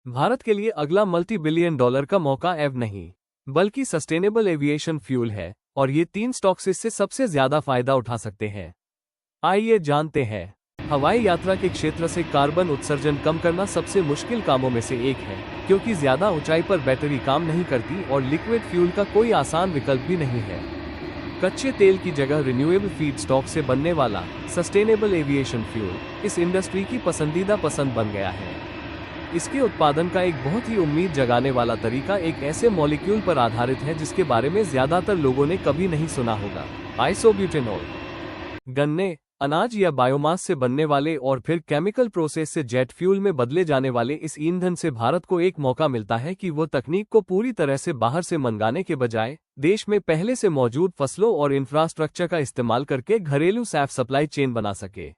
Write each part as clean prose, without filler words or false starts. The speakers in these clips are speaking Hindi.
भारत के लिए अगला मल्टी बिलियन डॉलर का मौका एव नहीं, बल्कि सस्टेनेबल एविएशन फ्यूल है, और ये 3 स्टॉक्स इससे सबसे ज्यादा फायदा उठा सकते हैं। आइए जानते हैं। हवाई यात्रा के क्षेत्र से कार्बन उत्सर्जन कम करना सबसे मुश्किल कामों में से एक है, क्योंकि ज्यादा ऊंचाई पर बैटरी काम नहीं करती और लिक्विड फ्यूल का कोई आसान विकल्प भी नहीं है। कच्चे तेल की जगह रिन्यूएबल फीडस्टॉक से बनने वाला सस्टेनेबल एविएशन फ्यूल इस इंडस्ट्री की पसंदीदा पसंद बन गया है। इसके उत्पादन का एक बहुत ही उम्मीद जगाने वाला तरीका एक ऐसे मॉलिक्यूल पर आधारित है जिसके बारे में ज्यादातर लोगों ने कभी नहीं सुना होगा, आइसोब्यूटेनॉल। गन्ने, अनाज या बायोमास से बनने वाले और फिर केमिकल प्रोसेस से जेट फ्यूल में बदले जाने वाले इस ईंधन से भारत को एक मौका मिलता है कि वो तकनीक को पूरी तरह से बाहर से मंगाने के बजाय देश में पहले से मौजूद फसलों और इंफ्रास्ट्रक्चर का इस्तेमाल करके घरेलू सैफ सप्लाई चेन बना सके।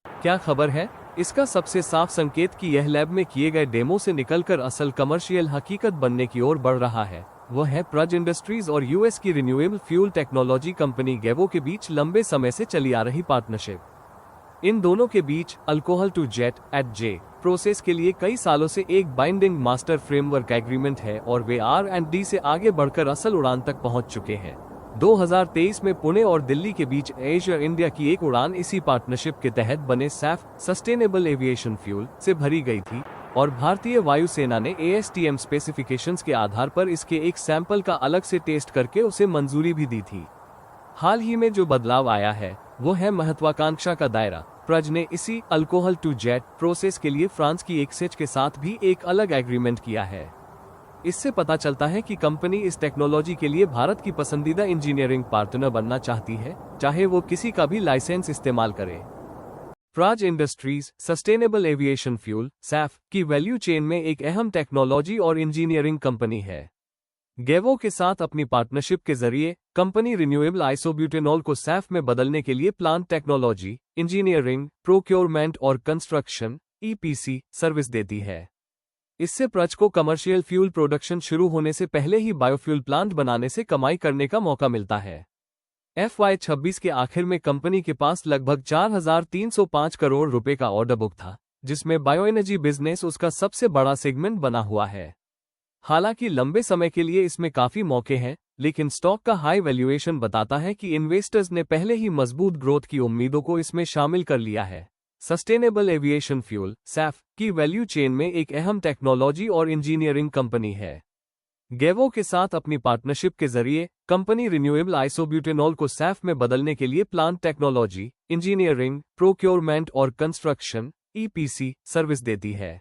क्या खबर है? इसका सबसे साफ संकेत कि यह लैब में किए गए डेमो से निकलकर असल कमर्शियल हकीकत बनने की ओर बढ़ रहा है, वह है प्रज इंडस्ट्रीज और यूएस की रिन्यूएबल फ्यूल टेक्नोलॉजी कंपनी गेवो के बीच लंबे समय से चली आ रही पार्टनरशिप। इन दोनों के बीच alcohol to jet (ATJ) process के लिए कई सालों से एक बाइंडिंग मास्टर फ्रेमवर्क एग्रीमेंट है और वे R&D से आगे बढ़कर असल उड़ान तक पहुंच चुके हैं। 2023 में पुणे और दिल्ली के बीच एयर इंडिया की एक उड़ान इसी पार्टनरशिप के तहत बने सैफ सस्टेनेबल एविएशन फ्यूल से भरी गई थी और भारतीय वायुसेना ने ASTM स्पेसिफिकेशंस के आधार पर इसके एक सैंपल का अलग से टेस्ट करके उसे मंजूरी भी दी थी। हाल ही में जो बदलाव आया है वो है महत्वाकांक्षा का दायरा। प्रज ने इसी अल्कोहल टू जेट प्रोसेस के लिए फ्रांस की एक्सेच के साथ भी एक अलग एग्रीमेंट किया है। इससे पता चलता है कि कंपनी इस टेक्नोलॉजी के लिए भारत की पसंदीदा इंजीनियरिंग पार्टनर बनना चाहती है, चाहे वो किसी का भी लाइसेंस इस्तेमाल करे। Praj industries sustainable aviation fuel (SAF) की वैल्यू चेन में एक अहम टेक्नोलॉजी और इंजीनियरिंग कंपनी है। गेवो के साथ अपनी पार्टनरशिप के जरिए कंपनी रिन्यूएबल आइसोब्यूटेनॉल को SAF में बदलने के लिए प्लांट टेक्नोलॉजी, इंजीनियरिंग, प्रोक्योरमेंट और कंस्ट्रक्शन (EPC) सर्विस देती है। इससे प्रज को कमर्शियल फ्यूल प्रोडक्शन शुरू होने से पहले ही बायोफ्यूल प्लांट बनाने से कमाई करने का मौका मिलता है। FY26 के आखिर में कंपनी के पास लगभग 4,305 करोड़ रुपए का ऑर्डर बुक था, जिसमें बायोएनर्जी बिजनेस उसका सबसे बड़ा सेगमेंट बना हुआ है। हालांकि लंबे समय के लिए इसमें काफी मौके हैं, लेकिन स्टॉक का हाई वैल्यूएशन बताता है कि इन्वेस्टर्स ने पहले ही मजबूत ग्रोथ की उम्मीदों को इसमें शामिल कर लिया है। सस्टेनेबल एविएशन फ्यूल (SAF) की वैल्यू चेन में एक अहम टेक्नोलॉजी और इंजीनियरिंग कंपनी है। गेवो के साथ अपनी पार्टनरशिप के जरिए कंपनी रिन्यूएबल आइसोब्यूटेनॉल को SAF में बदलने के लिए प्लांट टेक्नोलॉजी, इंजीनियरिंग, प्रोक्योरमेंट और कंस्ट्रक्शन (EPC) सर्विस देती है।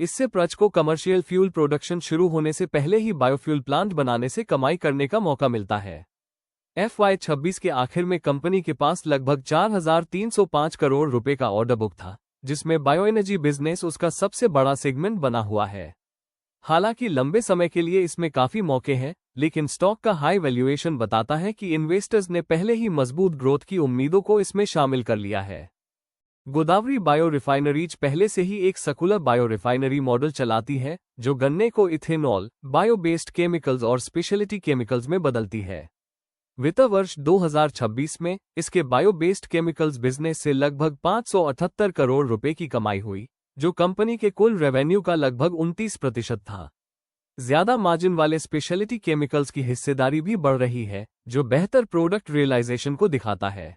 इससे प्रज को कमर्शियल फ्यूल प्रोडक्शन शुरू होने से पहले ही बायोफ्यूल प्लांट बनाने से कमाई करने का मौका मिलता है। FY26 के आखिर में कंपनी के पास लगभग 4,305 करोड़ रुपए का ऑर्डर बुक था, जिसमें बायोएनर्जी बिजनेस उसका सबसे बड़ा सेगमेंट बना हुआ है। हालांकि लंबे समय के लिए इसमें काफी मौके हैं, लेकिन स्टॉक का हाई वैल्यूएशन बताता है कि इन्वेस्टर्स ने पहले ही मजबूत ग्रोथ की उम्मीदों को इसमें शामिल कर लिया है। गोदावरी बायो रिफाइनरीज पहले से ही एक सर्कुलर बायो रिफाइनरी मॉडल चलाती है, जो गन्ने को इथेनॉल, बायो बेस्ड केमिकल्स और स्पेशलिटी केमिकल्स में बदलती है। वित्त वर्ष 2026 में इसके बायो बेस्ड केमिकल्स बिजनेस से लगभग 578 करोड़ रुपए की कमाई हुई, जो कंपनी के कुल रेवेन्यू का लगभग 29% था। ज्यादा मार्जिन वाले स्पेशलिटी केमिकल्स की हिस्सेदारी भी बढ़ रही है, जो बेहतर प्रोडक्ट रियलाइजेशन को दिखाता है।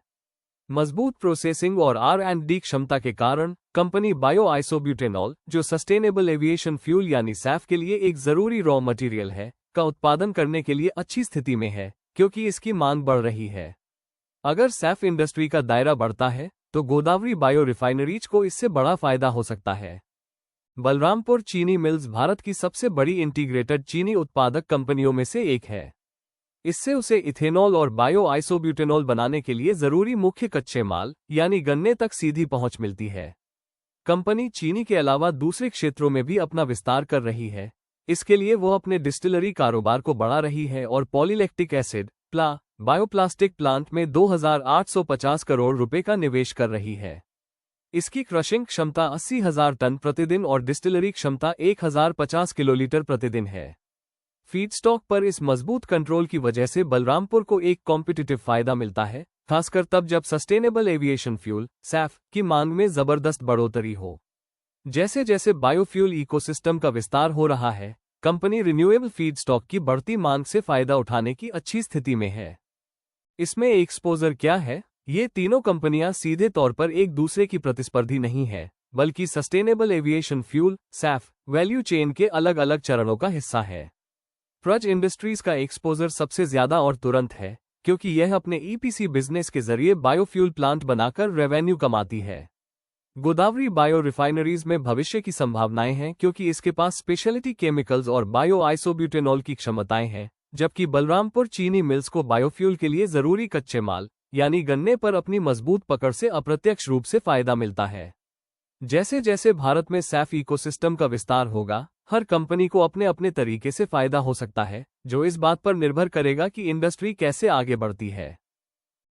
मजबूत प्रोसेसिंग और R&D क्षमता के कारण कंपनी बायो आइसोब्यूटेनॉल, जो सस्टेनेबल एविएशन फ्यूल यानी SAF के लिए एक जरूरी रॉ मटेरियल है, का उत्पादन करने के लिए अच्छी स्थिति में है, क्योंकि इसकी मांग बढ़ रही है। अगर SAF इंडस्ट्री का दायरा बढ़ता है तो गोदावरी बायो रिफाइनरीज को इससे बड़ा फायदा हो सकता है। बलरामपुर चीनी मिल्स भारत की सबसे बड़ी इंटीग्रेटेड चीनी उत्पादक कंपनियों में से एक है। इससे उसे इथेनॉल और बायो आइसोब्यूटेनॉल बनाने के लिए जरूरी मुख्य कच्चे माल यानी गन्ने तक सीधी पहुंच मिलती है। कंपनी चीनी के अलावा दूसरे क्षेत्रों में भी अपना विस्तार कर रही है। इसके लिए वो अपने डिस्टिलरी कारोबार को बढ़ा रही है और पॉलीलैक्टिक एसिड बायोप्लास्टिक प्लांट में 2,850 करोड़ रुपए का निवेश कर रही है। इसकी क्रशिंग क्षमता 80,000 टन प्रतिदिन और डिस्टिलरी क्षमता 1,050 किलोलीटर प्रतिदिन है। फीडस्टॉक पर इस मजबूत कंट्रोल की वजह से बलरामपुर को एक कॉम्पिटिटिव फायदा मिलता है, खासकर तब जब सस्टेनेबल एविएशन फ्यूल (SAF) की मांग में जबरदस्त बढ़ोतरी हो। जैसे जैसे बायोफ्यूल इकोसिस्टम का विस्तार हो रहा है, कंपनी रिन्यूएबल फीडस्टॉक की बढ़ती मांग से फायदा उठाने की अच्छी स्थिति में है। इसमें एक्सपोजर क्या है? ये तीनों कंपनियां सीधे तौर पर एक दूसरे की प्रतिस्पर्धी नहीं है, बल्कि sustainable aviation fuel Saif value chain के अलग अलग चरणों का हिस्सा है। प्रज इंडस्ट्रीज का एक्सपोजर सबसे ज्यादा और तुरंत है, क्योंकि यह अपने ईपीसी बिजनेस के जरिए बायोफ्यूल प्लांट बनाकर रेवेन्यू कमाती है। गोदावरी बायो रिफाइनरीज में भविष्य की संभावनाएं हैं, क्योंकि इसके पास स्पेशलिटी केमिकल्स और बायो आइसोब्यूटेनॉल की क्षमताएं हैं, जबकि बलरामपुर चीनी मिल्स को बायोफ्यूल के लिए जरूरी कच्चे माल यानी गन्ने पर अपनी मजबूत पकड़ से अप्रत्यक्ष रूप से फायदा मिलता है। जैसे जैसे भारत में सैफ इकोसिस्टम का विस्तार होगा, हर कंपनी को अपने अपने तरीके से फायदा हो सकता है, जो इस बात पर निर्भर करेगा कि इंडस्ट्री कैसे आगे बढ़ती है।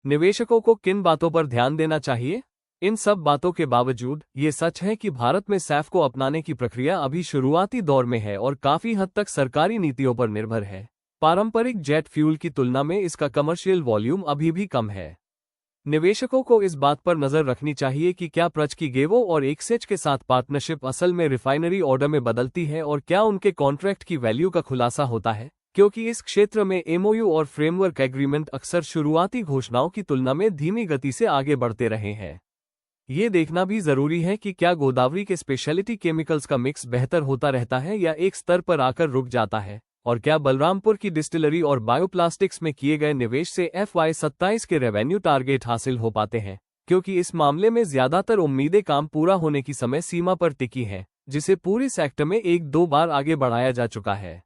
निवेशकों को किन बातों पर ध्यान देना चाहिए? इन सब बातों के बावजूद ये सच है कि भारत में सैफ को अपनाने की प्रक्रिया अभी शुरुआती दौर में है और काफी हद तक सरकारी नीतियों पर निर्भर है। पारंपरिक जेट फ्यूल की तुलना में इसका कमर्शियल वॉल्यूम अभी भी कम है। निवेशकों को इस बात पर नजर रखनी चाहिए कि क्या प्रज की गेवो और एक्सेच के साथ पार्टनरशिप असल में रिफाइनरी ऑर्डर में बदलती है और क्या उनके कॉन्ट्रैक्ट की वैल्यू का खुलासा होता है, क्योंकि इस क्षेत्र में एमओयू और फ्रेमवर्क एग्रीमेंट अक्सर शुरुआती घोषणाओं की तुलना में धीमी गति से आगे बढ़ते रहे हैं। ये देखना भी जरूरी है कि क्या गोदावरी के स्पेशलिटी केमिकल्स का मिक्स बेहतर होता रहता है या एक स्तर पर आकर रुक जाता है, और क्या बलरामपुर की डिस्टिलरी और बायोप्लास्टिक्स में किए गए निवेश से FY27 के रेवेन्यू टारगेट हासिल हो पाते हैं, क्योंकि इस मामले में ज्यादातर उम्मीदें काम पूरा होने की समय सीमा पर टिकी हैं, जिसे पूरे सेक्टर में 1-2 बार आगे बढ़ाया जा चुका है।